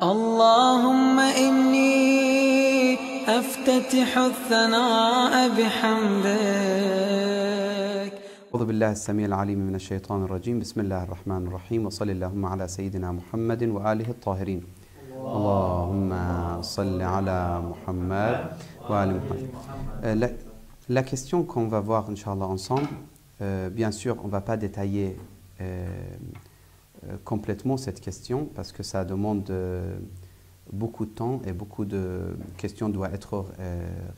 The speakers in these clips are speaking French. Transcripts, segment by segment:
اللهم إني أفتتح الثناء بحمدك. أعوذ بالله السميع العليم من الشيطان الرجيم. بسم الله الرحمن الرحيم، وصلى اللهم على سيدنا محمد وآله الطاهرين. اللهم صل على Muhammad wa ala Muhammad. La question qu'on va voir, Inch'Allah, ensemble, bien sûr, on ne va pas détailler complètement cette question parce que ça demande beaucoup de temps et beaucoup de questions doivent être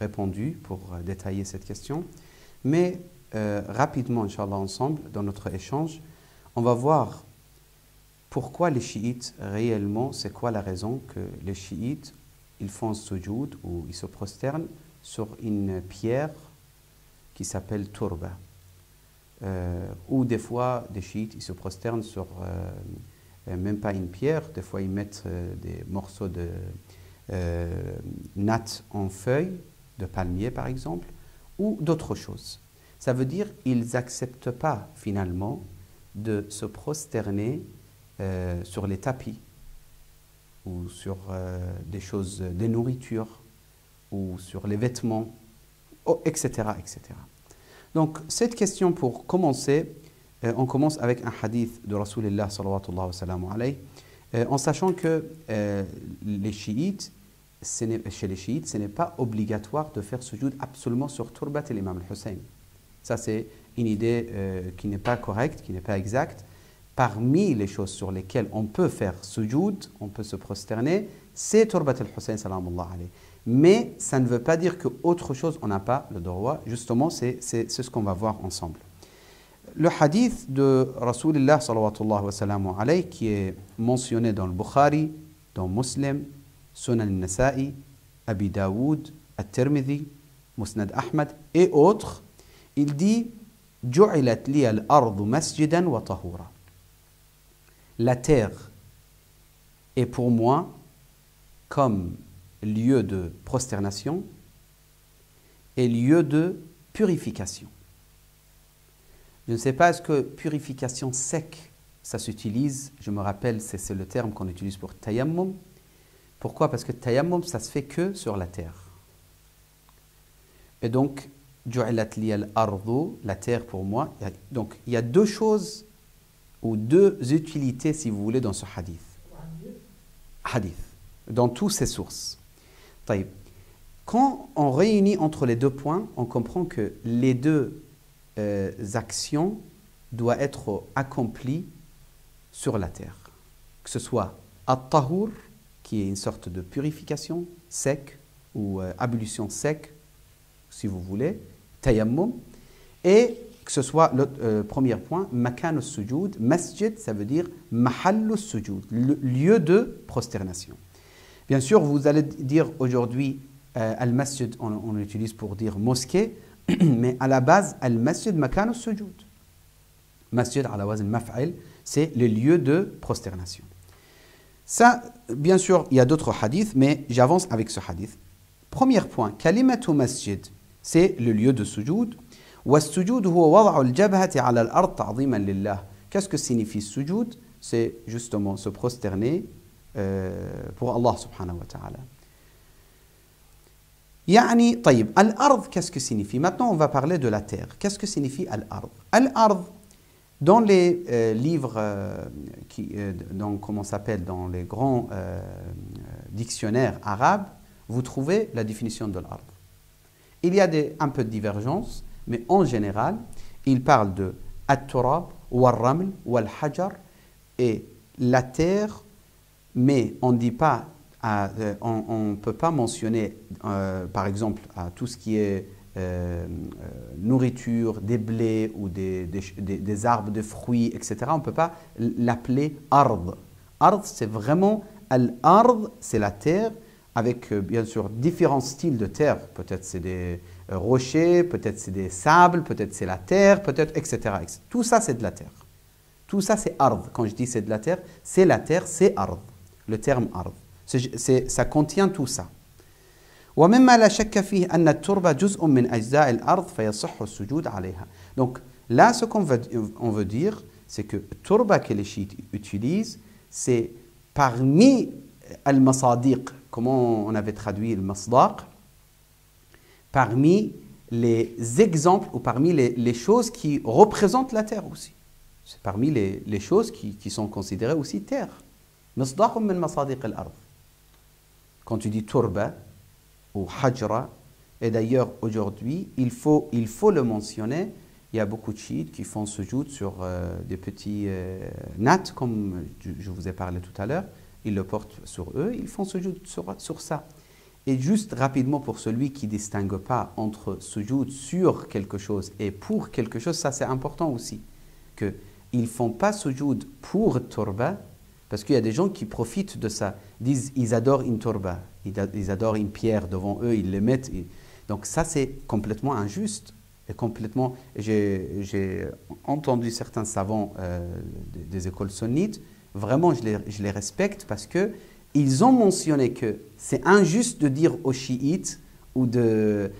répondues pour détailler cette question. Mais rapidement, Inch'Allah, ensemble, dans notre échange, on va voir pourquoi les chiites, réellement, c'est quoi la raison que les chiites, ils font sujoud ou ils se prosternent sur une pierre qui s'appelle turba. Ou des fois, des chiites, ils se prosternent sur même pas une pierre, des fois ils mettent des morceaux de natte en feuilles, de palmier par exemple, ou d'autres choses. Ça veut dire qu'ils n'acceptent pas finalement de se prosterner sur les tapis ou sur des choses, des nourritures ou sur les vêtements, etc., etc. Donc cette question, pour commencer, on commence avec un hadith de Rasulullah sallallahu alayhi wa sallam, en sachant que les chiites, chez les chiites, ce n'est pas obligatoire de faire sujoud absolument sur turbat et l'imam al-Hussein. Ça, c'est une idée qui n'est pas correcte, qui n'est pas exacte. Parmi les choses sur lesquelles on peut faire sujoud, on peut se prosterner, c'est turbat al-Hussein sallallahu alayhi. Mais ça ne veut pas dire qu'autre chose, on n'a pas le droit. Justement, c'est ce qu'on va voir ensemble. Le hadith de Rasulullah sallallahu alayhi qui est mentionné dans le Bukhari, dans Muslim, Sunan al-Nasa'i, Abi Daoud, At-Tirmidhi, Musnad Ahmad et autres, il dit « Ju'ilat li al-ardu masjidan wa tahura » La terre est pour moi comme lieu de prosternation et lieu de purification. Je ne sais pas, est-ce que purification sec, ça s'utilise, je me rappelle, c'est le terme qu'on utilise pour tayammum. Pourquoi? Parce que tayammum, ça se fait que sur la terre. Et donc, ju'ilat li al-ardu, la terre pour moi. Donc, il y a deux choses ou deux utilités, si vous voulez, dans ce hadith. Hadith, dans toutes ces sources. Quand on réunit entre les deux points, on comprend que les deux actions doivent être accomplies sur la terre. Que ce soit at-tahur, qui est une sorte de purification sec ou ablution sec, si vous voulez, tayammum, et que ce soit le premier point, makan al-sujud, masjid, ça veut dire mahall al-sujud, le lieu de prosternation. Bien sûr, vous allez dire aujourd'hui, al-masjid, on l'utilise pour dire mosquée, mais à la base, al-masjid makan al-sujud. Masjid, à la wazn maf'al, c'est le lieu de prosternation. Ça, bien sûr, il y a d'autres hadiths, mais j'avance avec ce hadith. Premier point, kalimatu masjid, c'est le lieu de sujud. وَالسُّجُودُ هُوَ وَضْعُ الْجَبْهَةِ عَلَى الْأَرْضِ تَعْظِيمًا لِلَّهِ. Qu'est-ce que signifie sujud? C'est justement se prosterner pour Allah subhanahu wa ta'ala. يعني طيب al-ard, qu'est-ce que signifie? Maintenant on va parler de la terre. Qu'est-ce que signifie al-ard? Al-ard, dans les livres comment s'appelle, dans les grands dictionnaires arabes, vous trouvez la définition de l'ard. Il y a un peu de divergence, mais en général, il parle de at-turab, wal-raml, wal-hajar, et la terre, mais on ne dit pas, on ne peut pas mentionner, par exemple, tout ce qui est nourriture, des blés ou des arbres de fruits, etc. On ne peut pas l'appeler ard. Ard, c'est vraiment, al-ard, c'est la terre, avec bien sûr différents styles de terre. Peut-être c'est des rochers, peut-être c'est des sables, peut-être c'est la terre, peut-être, etc., etc. Tout ça, c'est de la terre. Tout ça, c'est ard. Quand je dis c'est de la terre, c'est ard. Le terme ard. Ça contient tout ça. ومما لا شك فيه أن التربة جزء من أجزاء الأرض فيصح السجود عليها. Donc là, ce qu'on veut dire, c'est que turba que les chiites utilisent, c'est parmi al-masadiq, comment on avait traduit le masdaq, parmi les exemples ou parmi les choses qui représentent la terre aussi. C'est parmi les choses qui sont considérées aussi terre. Masdaq min masadiq al-ard. Quand tu dis turba ou hajra, et d'ailleurs aujourd'hui, il faut le mentionner, il y a beaucoup de chiites qui font sujoud sur des petits nattes, comme je vous ai parlé tout à l'heure. Ils le portent sur eux, ils font sujoud sur ça. Et juste rapidement, pour celui qui ne distingue pas entre sujoud sur quelque chose et pour quelque chose, ça c'est important aussi. Qu'ils ne font pas sujoud pour turba, parce qu'il y a des gens qui profitent de ça. Ils adorent une turba, ils adorent une pierre devant eux, ils les mettent. Donc ça c'est complètement injuste. Et complètement, j'ai entendu certains savants des écoles sunnites, vraiment je les respecte parce qu'ils ont mentionné que c'est injuste de dire aux chiites ou de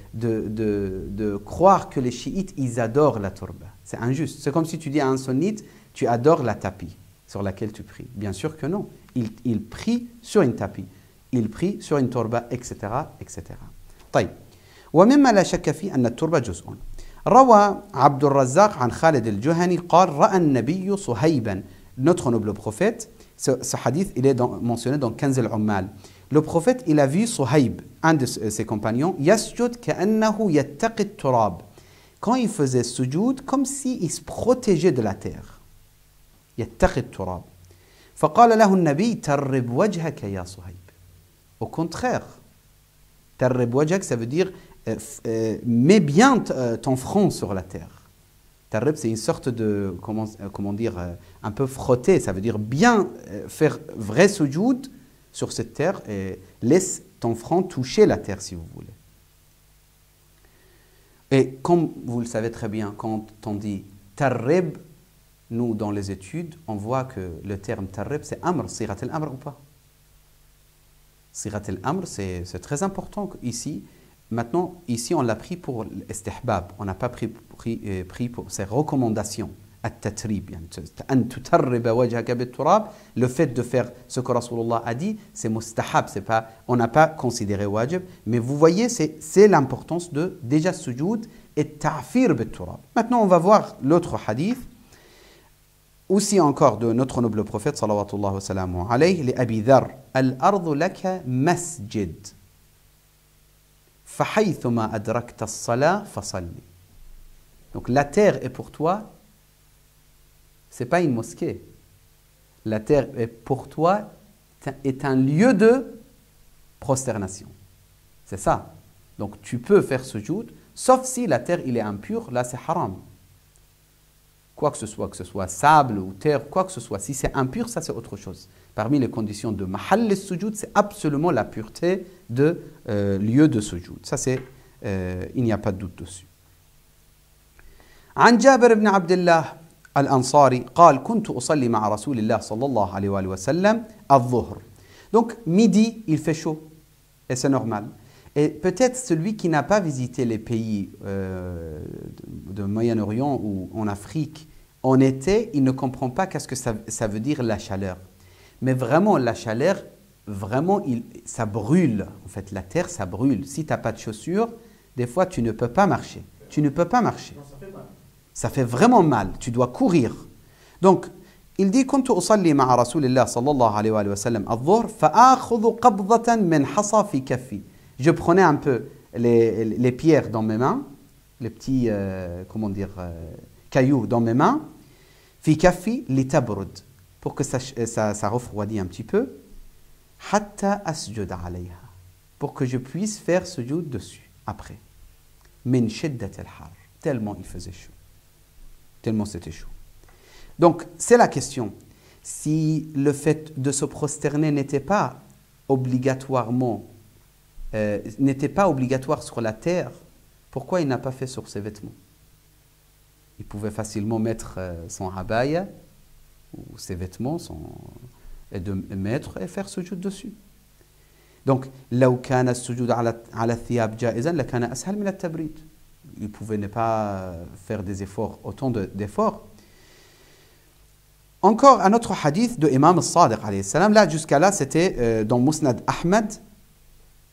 croire que les chiites, ils adorent la turba. C'est injuste. C'est comme si tu dis à un sunnite, tu adores la tapis sur laquelle tu pries. Bien sûr que non. Il prie sur une tapis. Il prie sur une turba, etc. etc. طيب. ومما لا شك فيه أن التربة جزء. روى عبد الرزاق عن خالد الجهني قال رأى النبي صهيبا. Notre noble prophète, ce hadith, il est mentionné dans Kanz al-Ummal. Le prophète, il a vu Suhaib, un de ses compagnons, yasjud ka'annahu yattaqi turab. Quand il faisait sujoud, comme s'il se protégeait de la terre. Yattaqi turab. فقال له النبي ترب وجهك يا صهيب. Au contraire, tarrib wajhak, ça veut dire mets bien ton front sur la terre. Tarrib, c'est une sorte de, comment dire, un peu frotter, ça veut dire bien faire vrai sujoud sur cette terre et laisse ton front toucher la terre si vous voulez. Et comme vous le savez très bien, quand on dit tarrib, nous dans les études, on voit que le terme tarrib, c'est amr, sirat al-amr ou pas? Sirat al-amr, c'est très important ici. Maintenant, ici, on l'a pris pour l'istihbab. On n'a pas pris pour ses recommandations. At-tatrib. Le fait de faire ce que Rasulullah a dit, c'est mustahab. On n'a pas considéré wajib. Mais vous voyez, c'est l'importance de déjà sujoud et ta'fir bit-turab. Maintenant, on va voir l'autre hadith. Aussi encore de notre noble prophète, sallallahu wa alayhi, li Abi Dharr, al-ardu laka masjid. فحيثما أدركت الصلاة فصلي. Donc la terre est pour toi, c'est pas une mosquée. La terre est pour toi est un lieu de prosternation. C'est ça. Donc tu peux faire sujoud, sauf si la terre il est impure, là c'est haram. Quoi que ce soit sable ou terre, quoi que ce soit. Si c'est impur, ça c'est autre chose. Parmi les conditions de mahall al-sujoud, c'est absolument la pureté de lieu de sujoud. Ça c'est, il n'y a pas de doute dessus. عن جابر بن عبد الله الأنصاري قال كنت أصلي مع رسول الله صلى الله عليه وآله وسلم الظهر. Donc midi, il fait chaud et c'est normal. Et peut-être celui qui n'a pas visité les pays de Moyen-Orient ou en Afrique en été, il ne comprend pas qu'est-ce que ça veut dire la chaleur. Mais vraiment, la chaleur, vraiment, ça brûle. En fait, la terre, ça brûle. Si tu n'as pas de chaussures, des fois, tu ne peux pas marcher. Tu ne peux pas marcher. Non, ça fait mal. Ça fait vraiment mal. Tu dois courir. Donc, il dit كنت أصلي مع رسول الله صلى الله عليه وآله وسلم الظهر فآخذ قبضة من حصى في كفي. Je prenais un peu les pierres dans mes mains, les petits cailloux dans mes mains, fi kafi li tabrud, pour que ça refroidit un petit peu, hatta asjud alayha, pour que je puisse faire sujoud dessus après. Min shiddat al-har, tellement il faisait chaud, tellement c'était chaud. Donc c'est la question, si le fait de se prosterner n'était pas obligatoirement n'était pas obligatoire sur la terre, pourquoi il n'a pas fait sur ses vêtements? Il pouvait facilement mettre son abaya ou ses vêtements et de mettre et faire sujoud dessus. Donc, لو كان السجود على الثياب جائزا لكان أسهل من التبريد. Il pouvait ne pas faire des efforts, autant d'efforts. Encore un autre hadith de Imam al-Sadiq alayhi salam. Là, jusqu'à là, c'était dans Musnad Ahmad,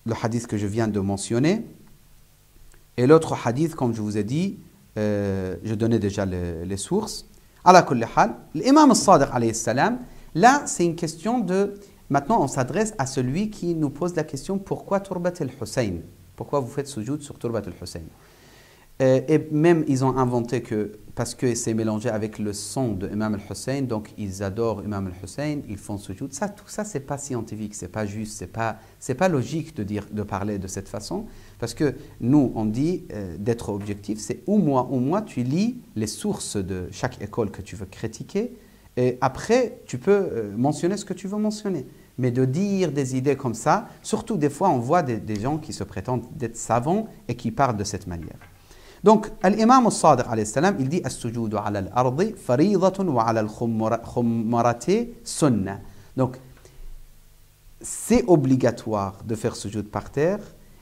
le hadith que je viens de mentionner. Et l'autre hadith, comme je vous ai dit, je donnais déjà les sources. Ala kulli hal, l'imam al-Sadiq alayhi salam, là, c'est une question de... Maintenant, on s'adresse à celui qui nous pose la question, pourquoi Turbat al-Hussein? Pourquoi vous faites sujoud sur Turbat al-Hussein? Et même, ils ont inventé que, parce que c'est mélangé avec le sang de Imam al-Hussein, donc ils adorent Imam al-Hussein, ils font sujoud. Ça, tout ça, c'est pas scientifique, c'est pas juste, c'est pas logique de parler de cette façon. Parce que nous, on dit d'être objectif, c'est au moins, tu lis les sources de chaque école que tu veux critiquer, et après, tu peux mentionner ce que tu veux mentionner. Mais de dire des idées comme ça, surtout des fois, on voit des gens qui se prétendent d'être savants et qui parlent de cette manière. Donc, l'imam al-Sadiq alayhi salam, il dit « As-sujudu ala al-ardi faridatun wa ala al-khummarati sunnah ». Donc, c'est obligatoire de faire sujoud par terre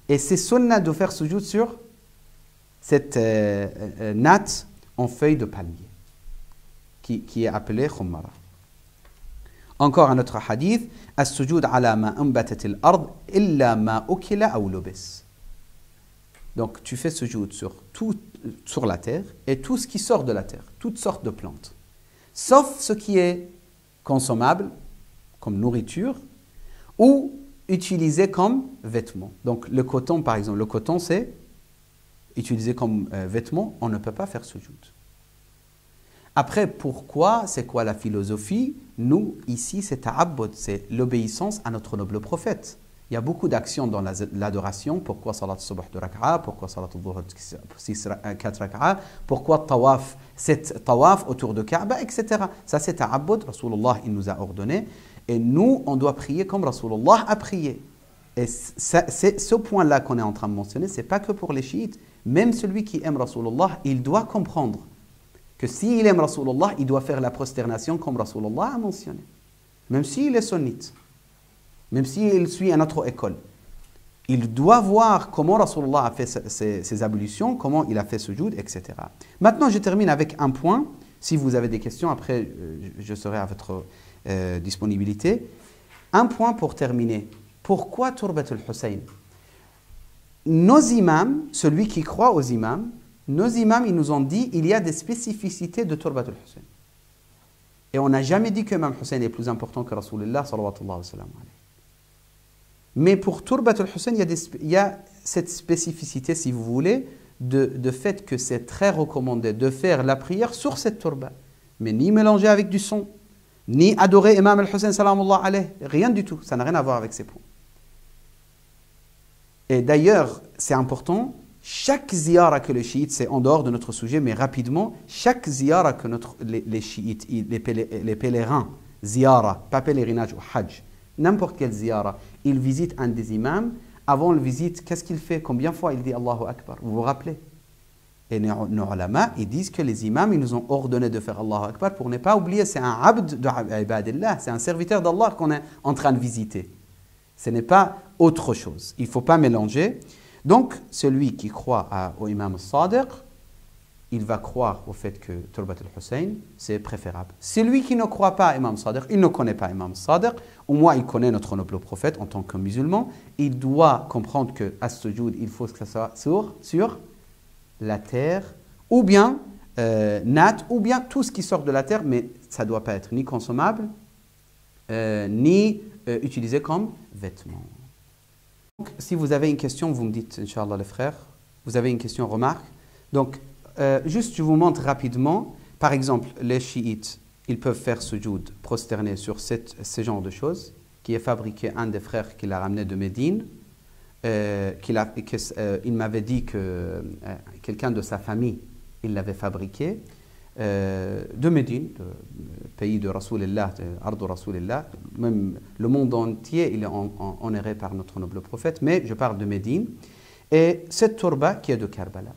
et c'est sunnah de faire sujoud sur cette natte en feuille de palmier qui est appelée khummara. Encore un autre hadith « As-sujud ala ma ambatat al-ard illa ma ukila aw lubis ». Donc, tu fais sujoud sur la terre et tout ce qui sort de la terre, toutes sortes de plantes. Sauf ce qui est consommable, comme nourriture, ou utilisé comme vêtement. Donc, le coton, par exemple, le coton, c'est utilisé comme vêtement, on ne peut pas faire sujoud. Après, pourquoi? C'est quoi la philosophie? Nous, ici, c'est ta'abbud, c'est l'obéissance à notre noble prophète. Il y a beaucoup d'actions dans l'adoration. Pourquoi salat al-subh de raka'a? Pourquoi salat al-dhuhr 4 raka'a? Pourquoi tawaf, 7 tawaf autour de Kaaba, etc. Ça, c'est ta'abbud. Rasulullah, il nous a ordonné. Et nous, on doit prier comme Rasulullah a prié. Et c'est ce point-là qu'on est en train de mentionner. Ce n'est pas que pour les chiites. Même celui qui aime Rasulullah, il doit comprendre que s'il aime Rasulullah, il doit faire la prosternation comme Rasulullah a mentionné. Même s'il est sunnite. Même s'il suit une autre école. Il doit voir comment Rasulullah a fait ses ablutions, comment il a fait sujoud, etc. Maintenant, je termine avec un point. Si vous avez des questions, après, je serai à votre disponibilité. Un point pour terminer. Pourquoi Turbat al-Hussein? Nos imams, celui qui croit aux imams, nos imams, ils nous ont dit il y a des spécificités de Turbat al-Hussein. Et on n'a jamais dit que Imam Hussein est plus important que Rasulullah sallallahu alayhi wa sallam. Mais pour Turbat al-Hussein, il y a cette spécificité, si vous voulez, de fait que c'est très recommandé de faire la prière sur cette turba. Mais ni mélanger avec du sang, ni adorer Imam al-Hussein salamullah alayhi, rien du tout. Ça n'a rien à voir avec ces points. Et d'ailleurs, c'est important, chaque ziyara que les chiites, c'est en dehors de notre sujet, mais rapidement, chaque ziyara que les chiites, les pèlerins, ziyara, pas pèlerinage ou hajj, n'importe quelle ziyara, ils visitent un des imams. Avant le visite, qu'est-ce qu'il fait? Combien de fois il dit Allahu Akbar? Vous vous rappelez? Et nos ulama, ils disent que les imams, ils nous ont ordonné de faire Allahu Akbar pour ne pas oublier, c'est un abd de ibadillah, c'est un serviteur d'Allah qu'on est en train de visiter. Ce n'est pas autre chose. Il ne faut pas mélanger. Donc, celui qui croit au imam al-Sadiq, il va croire au fait que Turbat al-Hussein, c'est préférable. Celui qui ne croit pas à Imam Sadiq, il ne connaît pas Imam Sadiq, au moins il connaît notre noble prophète en tant que musulman, il doit comprendre que as-sujoud, il faut que ça soit sur la terre, ou bien natte, ou bien tout ce qui sort de la terre, mais ça ne doit pas être ni consommable, ni utilisé comme vêtement. Donc, si vous avez une question, vous me dites, Inch'Allah les frères, vous avez une question, remarque. Donc, juste, je vous montre rapidement. Par exemple, les chiites, ils peuvent faire sujoud, prosterner sur ce genre de choses, qui est fabriqué un des frères qui l'a ramené de Médine. Il m'avait dit que quelqu'un de sa famille, il l'avait fabriqué de Médine, pays de Rasulullah, Ardu Rasulullah. Même le monde entier, il est honoré par notre noble prophète, mais je parle de Médine. Et cette turba qui est de Karbala.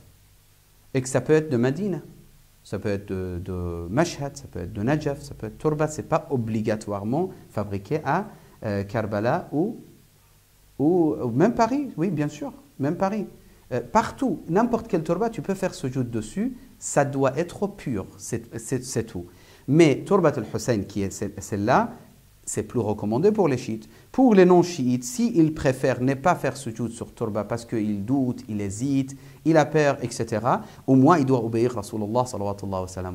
Et que ça peut être de Medina, ça peut être de Mashhad, ça peut être de Najaf, ça peut être Turba. Ce n'est pas obligatoirement fabriqué à Karbala ou même Paris, oui, bien sûr, même Paris. Partout, n'importe quel Turba, tu peux faire sujoud dessus, ça doit être pur, c'est tout. Mais Turbat al-Hussein, qui est celle-là, c'est plus recommandé pour les chiites. Pour les non-chiites, s'ils préfèrent ne pas faire sujoud sur Turba parce qu'il doute, il hésite, il a peur, etc., au moins il doit obéir Rasulullah sallallahu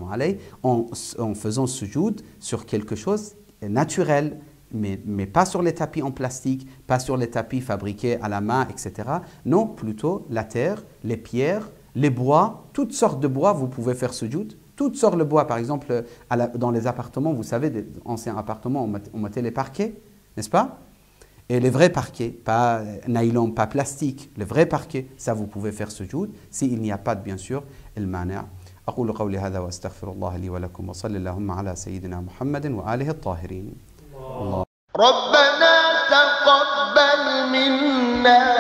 alayhi wa sallam en faisant sujoud sur quelque chose naturel, mais pas sur les tapis en plastique, pas sur les tapis fabriqués à la main, etc. Non, plutôt la terre, les pierres, les bois, toutes sortes de bois, vous pouvez faire sujoud. Toutes sortes de bois, par exemple, dans les appartements, vous savez, des anciens appartements, on mettait les parquets, n'est-ce pas? Et les vrais parquets, pas nylon, pas plastique, les vrais parquets, ça vous pouvez faire sujoud, s'il n'y a pas, bien sûr, el mani'. أقول قولي هذا وأستغفر الله لي ولكم وصلى اللهم على سيدنا محمد وآله الطاهرين. ربنا تقبل منا